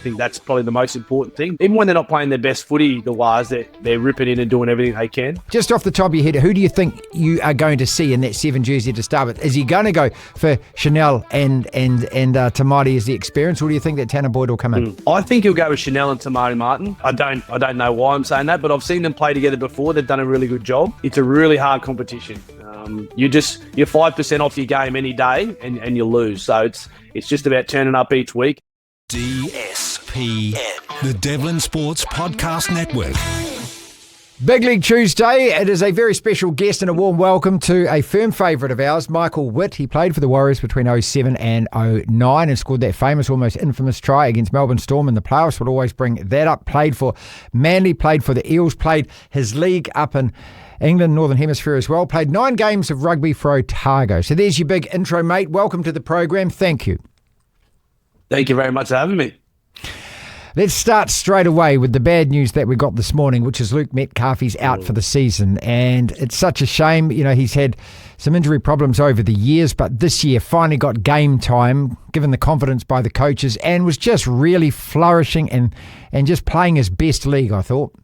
think that's probably the most important thing. Even when they're not playing their best footy, the Wires, they're ripping in and doing everything they can. Just off the top of your head, who do you think you are going to see in that 7 jersey to start with? Is he going to go for Chanel and Tamati as the experience, or do you think that Tanner Boyd will come in? I think he'll go with Chanel and Tamati Martin. I don't know why I'm saying that, but I've seen them play together before. They've done a really good job. It's a really hard competition. You're 5% off your game any day and you lose. So it's just about turning up each week. DSPN, the Devlin Sports Podcast Network. Big League Tuesday. It is a very special guest and a warm welcome to a firm favourite of ours, Michael Witt. He played for the Warriors between 07 and 09 and scored that famous, almost infamous try against Melbourne Storm in the playoffs. We'll always bring that up. Played for Manly, played for the Eels, played his league up in England, Northern Hemisphere as well. Played 9 games of rugby for Otago. So there's your big intro, mate. Welcome to the program. Thank you. Thank you very much for having me. Let's start straight away with the bad news that we got this morning, which is Luke Metcalf. He's out for the season, and it's such a shame. You know, he's had some injury problems over the years, but this year finally got game time, given the confidence by the coaches, and was just really flourishing and just playing his best league, I thought.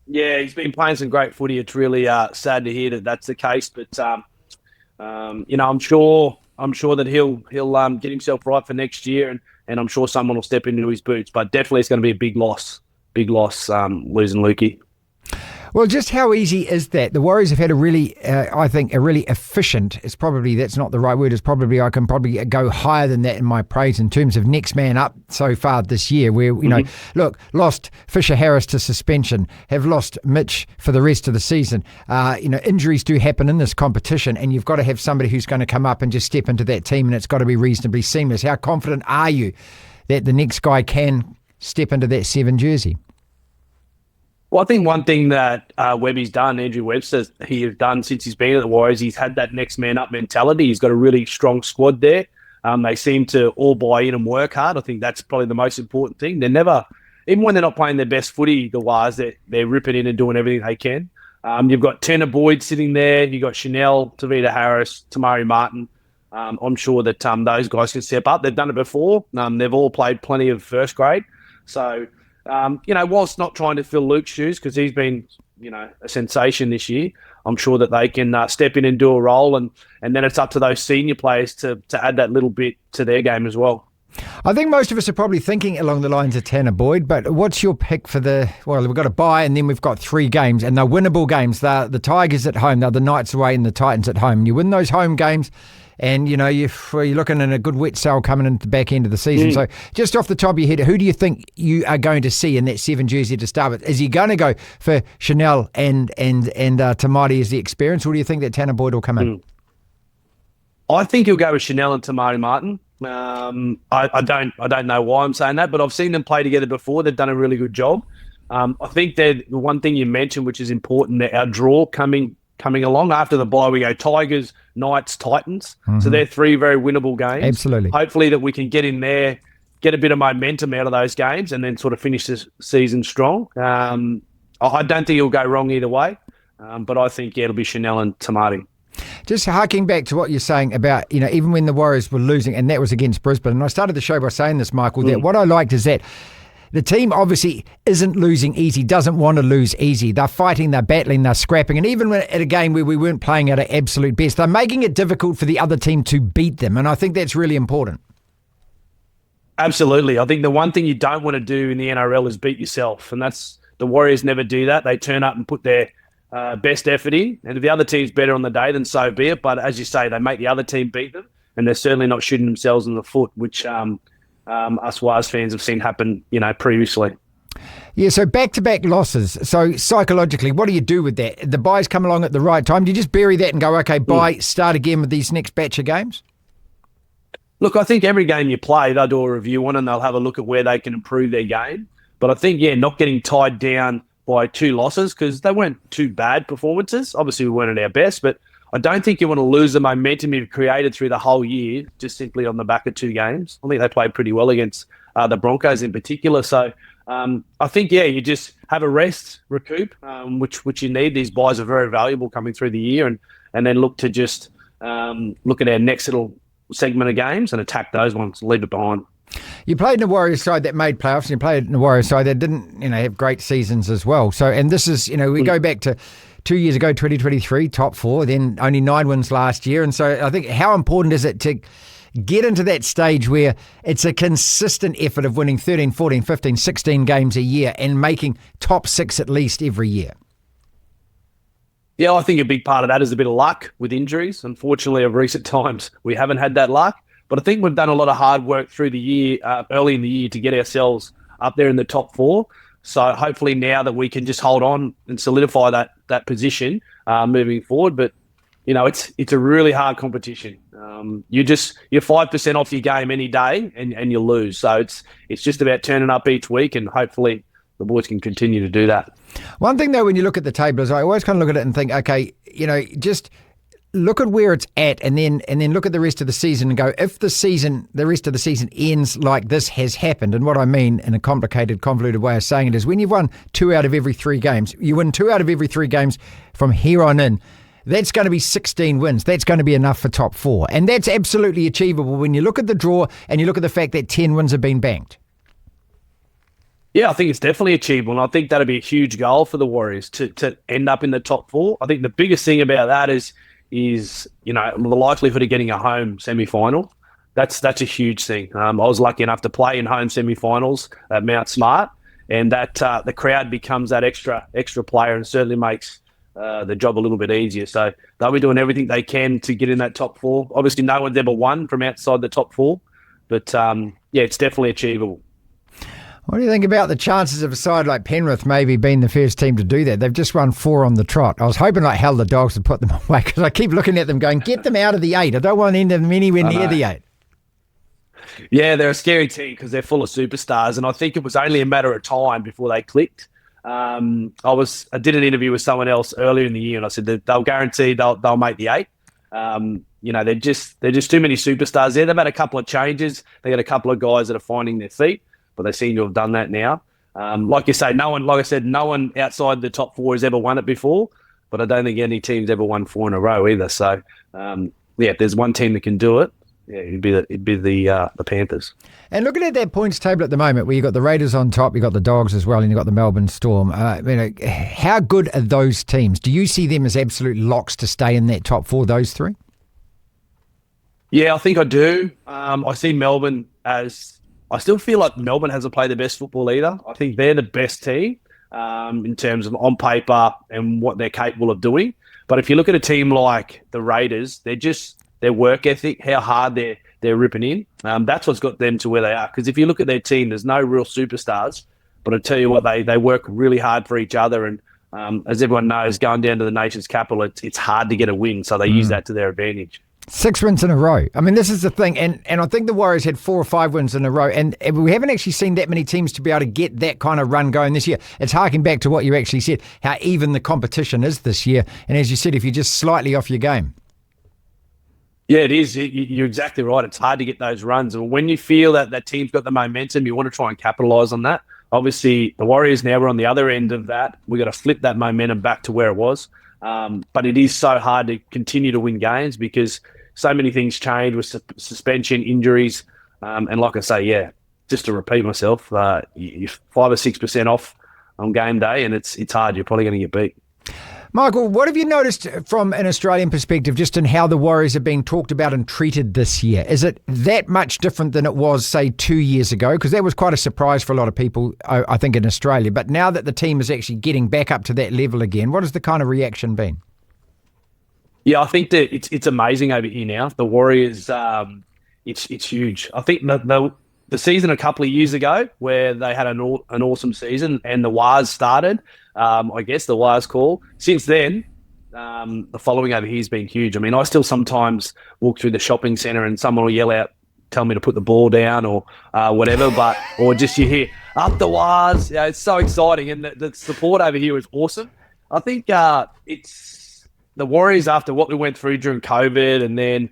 Yeah, he's been playing some great footy. It's really sad to hear that that's the case, but I'm sure that he'll get himself right for next year, and I'm sure someone will step into his boots. But definitely it's going to be a big loss losing Lukey. Well, just how easy is that? The Warriors have had a really efficient, that's not the right word, I can probably go higher than that in my praise in terms of next man up so far this year, where, look, lost Fisher Harris to suspension, have lost Mitch for the rest of the season. Injuries do happen in this competition, and you've got to have somebody who's going to come up and just step into that team, and it's got to be reasonably seamless. How confident are you that the next guy can step into that 7 jersey? Well, I think one thing that Webby's done, Andrew Webster, he has done since he's been at the Warriors, he's had that next man up mentality. He's got a really strong squad there. They seem to all buy in and work hard. I think that's probably the most important thing. They're never, even when they're not playing their best footy, the Warriors, they're ripping in and doing everything they can. You've got Tanner Boyd sitting there. You've got Chanel, Tavita Harris, Tamari Martin. I'm sure that those guys can step up. They've done it before. They've all played plenty of first grade. So, whilst not trying to fill Luke's shoes, because he's been, a sensation this year, I'm sure that they can step in and do a role, and then it's up to those senior players to add that little bit to their game as well. I think most of us are probably thinking along the lines of Tanner Boyd, but what's your pick for we've got a bye, and then we've got 3 games, and they're winnable games. They're the Tigers at home, they're the Knights away, and the Titans at home. You win those home games, and, you're looking at a good wet cell coming into the back end of the season. So just off the top of your head, who do you think you are going to see in that 7 jersey to start with? Is he going to go for Chanel and Tamati as the experience, or do you think that Tanner Boyd will come in? I think he'll go with Chanel and Tamati Martin. I don't know why I'm saying that, but I've seen them play together before. They've done a really good job. I think the one thing you mentioned, which is important, that our draw coming along after the bye, we go Tigers, Knights, Titans. Mm-hmm. So they're 3 very winnable games. Absolutely. Hopefully that we can get in there, get a bit of momentum out of those games, and then sort of finish this season strong. I don't think it'll go wrong either way, but I think it'll be Chanel and Tamati. Just harking back to what you're saying about, even when the Warriors were losing, and that was against Brisbane, and I started the show by saying this, Michael, that what I liked is that the team obviously isn't losing easy, doesn't want to lose easy. They're fighting, they're battling, they're scrapping. And even at a game where we weren't playing at our absolute best, they're making it difficult for the other team to beat them. And I think that's really important. Absolutely. I think the one thing you don't want to do in the NRL is beat yourself. And the Warriors never do that. They turn up and put their best effort in. And if the other team's better on the day, then so be it. But as you say, they make the other team beat them. And they're certainly not shooting themselves in the foot, which us Wires fans have seen happen, previously. Yeah, so back-to-back losses. So psychologically, what do you do with that? The byes come along at the right time. Do you just bury that and go, okay, bye, start again with these next batch of games? Look, I think every game you play, they'll do a review on and they'll have a look at where they can improve their game. But I think, not getting tied down by 2 losses, because they weren't 2 bad performances. Obviously, we weren't at our best, but I don't think you want to lose the momentum you've created through the whole year just simply on the back of 2 games. I think they played pretty well against the Broncos in particular. So I think, you just have a rest, recoup, which you need. These buys are very valuable coming through the year, and then look to just look at our next little segment of games and attack those ones, leave it behind. You played in the Warriors side that made playoffs, and you played in the Warriors side that didn't, have great seasons as well. So, and this is, we go back to 2 years ago, 2023, top four, then only 9 wins last year. And so I think how important is it to get into that stage where it's a consistent effort of winning 13, 14, 15, 16 games a year and making top 6 at least every year? Yeah, I think a big part of that is a bit of luck with injuries. Unfortunately, of recent times, we haven't had that luck. But I think we've done a lot of hard work through the year, early in the year, to get ourselves up there in the top 4. So hopefully now that we can just hold on and solidify that position moving forward. But it's a really hard competition. You're 5% off your game any day, and you lose. So it's just about turning up each week, and hopefully the boys can continue to do that. One thing though, when you look at the table, is I always kind of look at it and think, okay, just look at where it's at, and then look at the rest of the season and go, if the rest of the season ends like this has happened. And what I mean in a complicated, convoluted way of saying it is, when you've won 2 out of every 3 games, you win 2 out of every 3 games from here on in. That's going to be 16 wins. That's going to be enough for top 4. And that's absolutely achievable when you look at the draw and you look at the fact that 10 wins have been banked. Yeah, I think it's definitely achievable. And I think that'd be a huge goal for the Warriors to end up in the top 4. I think the biggest thing about that is the likelihood of getting a home semi-final. That's a huge thing. I was lucky enough to play in home semi-finals at Mount Smart, and that the crowd becomes that extra player, and certainly makes the job a little bit easier. So they'll be doing everything they can to get in that top 4. Obviously, no one's ever won from outside the top 4, but it's definitely achievable. What do you think about the chances of a side like Penrith maybe being the first team to do that? They've just won 4 on the trot. I was hoping like hell the Dogs would put them away, because I keep looking at them going, get them out of the 8. I don't want them anywhere near the 8. Yeah, they're a scary team because they're full of superstars, and I think it was only a matter of time before they clicked. I did an interview with someone else earlier in the year, and I said that they'll guarantee they'll make the 8. They're just too many superstars there. They've had a couple of changes. They got a couple of guys that are finding their feet, but they seem to have done that now. Like you say, no one outside the top 4 has ever won it before, but I don't think any team's ever won 4 in a row either. So, if there's one team that can do it, it'd be the Panthers. And looking at that points table at the moment, where you've got the Raiders on top, you've got the Dogs as well, and you've got the Melbourne Storm. How good are those teams? Do you see them as absolute locks to stay in that top 4, those 3? Yeah, I think I do. I see Melbourne as... I still feel like Melbourne hasn't played the best football either. I think they're the best team in terms of on paper and what they're capable of doing. But if you look at a team like the Raiders, their work ethic, how hard they're ripping in, that's what's got them to where they are. Because if you look at their team, there's no real superstars. But I tell you what, they work really hard for each other. And as everyone knows, going down to the nation's capital, it's hard to get a win. So they use that to their advantage. 6 wins in a row. I mean, this is the thing. And I think the Warriors had 4 or 5 wins in a row. And we haven't actually seen that many teams to be able to get that kind of run going this year. It's harking back to what you actually said, how even the competition is this year. And as you said, if you're just slightly off your game. Yeah, it is. You're exactly right. It's hard to get those runs. And when you feel that team's got the momentum, you want to try and capitalise on that. Obviously, the Warriors now are on the other end of that. We've got to flip that momentum back to where it was. But it is so hard to continue to win games because so many things change with suspension, injuries. And like I say, just to repeat myself, you're 5 or 6% off on game day, and it's hard. You're probably going to get beat. Michael, what have you noticed from an Australian perspective just in how the Warriors are being talked about and treated this year? Is it that much different than it was, say, 2 years ago? Because that was quite a surprise for a lot of people, I think, in Australia. But now that the team is actually getting back up to that level again, what has the kind of reaction been? Yeah, I think that it's amazing over here now. The Warriors, it's huge. I think the season a couple of years ago where they had an awesome season and the Wars started, I guess the Wars call. Since then, the following over here has been huge. I mean, I still sometimes walk through the shopping centre and someone will yell out, tell me to put the ball down or whatever, or just you hear, up the Wars. Yeah, it's so exciting. And the support over here is awesome. I think it's the Warriors, after what we went through during COVID and then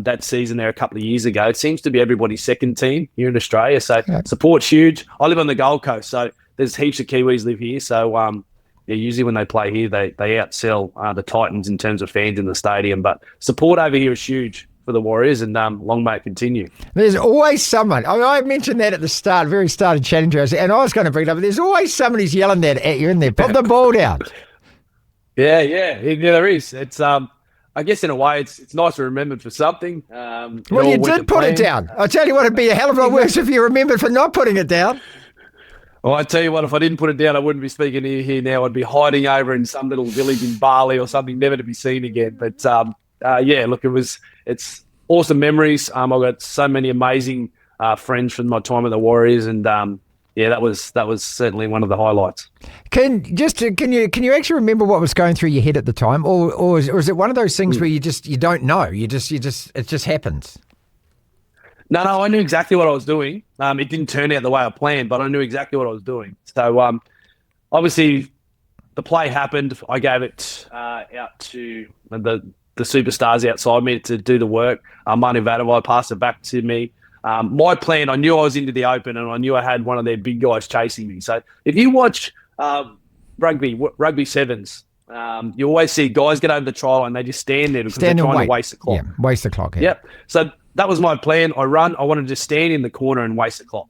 that season there a couple of years ago, it seems to be everybody's second team here in Australia. So support's huge. I live on the Gold Coast, so there's heaps of Kiwis live here. So usually when they play here, they outsell the Titans in terms of fans in the stadium. But support over here is huge for the Warriors, and long may it continue. There's always someone. I mentioned that at the start, very start of chatting to us, and I was going to bring it up. But there's always someone who's yelling that at you in there. Put the ball down. Yeah, there is. It's I guess in a way, it's nice to remember for something. Well, you did put it down. I tell you what, it'd be a hell of a lot worse if you remembered for not putting it down. Well, I tell you what, if I didn't put it down, I wouldn't be speaking to you here now. I'd be hiding over in some little village in Bali or something, never to be seen again. But look, it's awesome memories. I've got so many amazing friends from my time at the Warriors, and that was certainly one of the highlights. Can you actually remember what was going through your head at the time, or is it one of those things where you don't know? It just happens. No, I knew exactly what I was doing. It didn't turn out the way I planned, but I knew exactly what I was doing. So obviously the play happened. I gave it out to the superstars outside me to do the work. Martin Devlin passed it back to me. My plan, I knew I was into the open, and I knew I had one of their big guys chasing me. So if you watch rugby sevens, you always see guys get over the try line and they just stand there because they're trying to waste the clock. Yeah, waste the clock. Yeah. Yep. So that was my plan. I wanted to stand in the corner and waste the clock.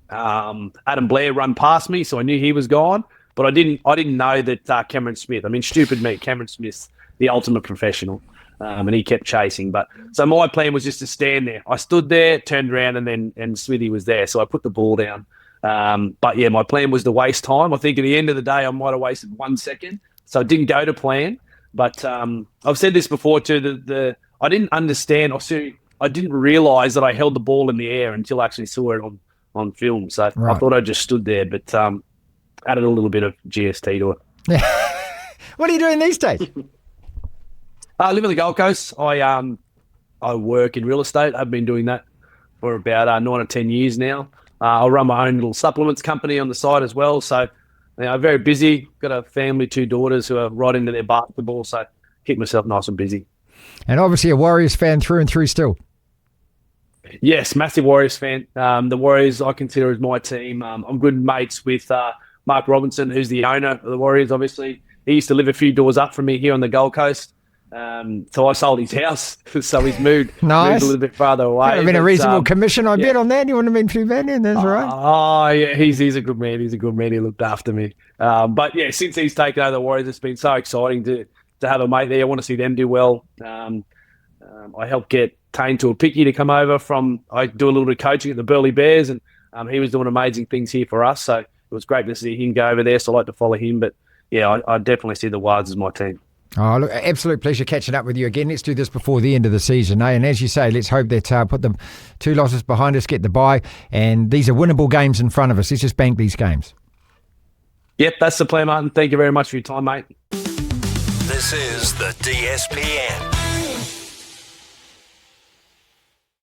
Adam Blair run past me, so I knew he was gone, but I didn't know that Cameron Smith. I mean, stupid me. Cameron Smith's the ultimate professional. And he kept chasing. But so my plan was just to stand there. I stood there, turned around, and Smithy was there. So I put the ball down. But yeah, my plan was to waste time. I think at the end of the day, I might have wasted 1 second. So it didn't go to plan. But I've said this before too. I didn't understand. I didn't realise that I held the ball in the air until I actually saw it on film. So right. I thought I just stood there, but added a little bit of GST to it. What are you doing these days? I live on the Gold Coast. I work in real estate. I've been doing that for about 9 or 10 years now. I run my own little supplements company on the side as well. So, very busy. Got a family, 2 daughters who are right into their basketball. So, keep myself nice and busy. And obviously a Warriors fan through and through still. Yes, massive Warriors fan. The Warriors I consider as my team. I'm good mates with Mark Robinson, who's the owner of the Warriors, obviously. He used to live a few doors up from me here on the Gold Coast. So I sold his house, so he's moved a little bit farther away. Would have been a reasonable commission, I bet, on that. You wouldn't have been too bad, and that's right. Oh, yeah, he's a good man. He's a good man. He looked after me. But yeah, since he's taken over the Warriors, it's been so exciting to have a mate there. I want to see them do well. I helped get Tane to a picky to come over I do a little bit of coaching at the Burleigh Bears, and he was doing amazing things here for us. So it was great to see him go over there. So I like to follow him. But yeah, I definitely see the Warriors as my team. Oh, look, absolute pleasure catching up with you again. Let's do this before the end of the season, eh? And as you say, let's hope that put the 2 losses behind us, get the bye, and these are winnable games in front of us. Let's just bank these games. Yep, that's the plan, Martin. Thank you very much for your time, mate. This is the DSPN.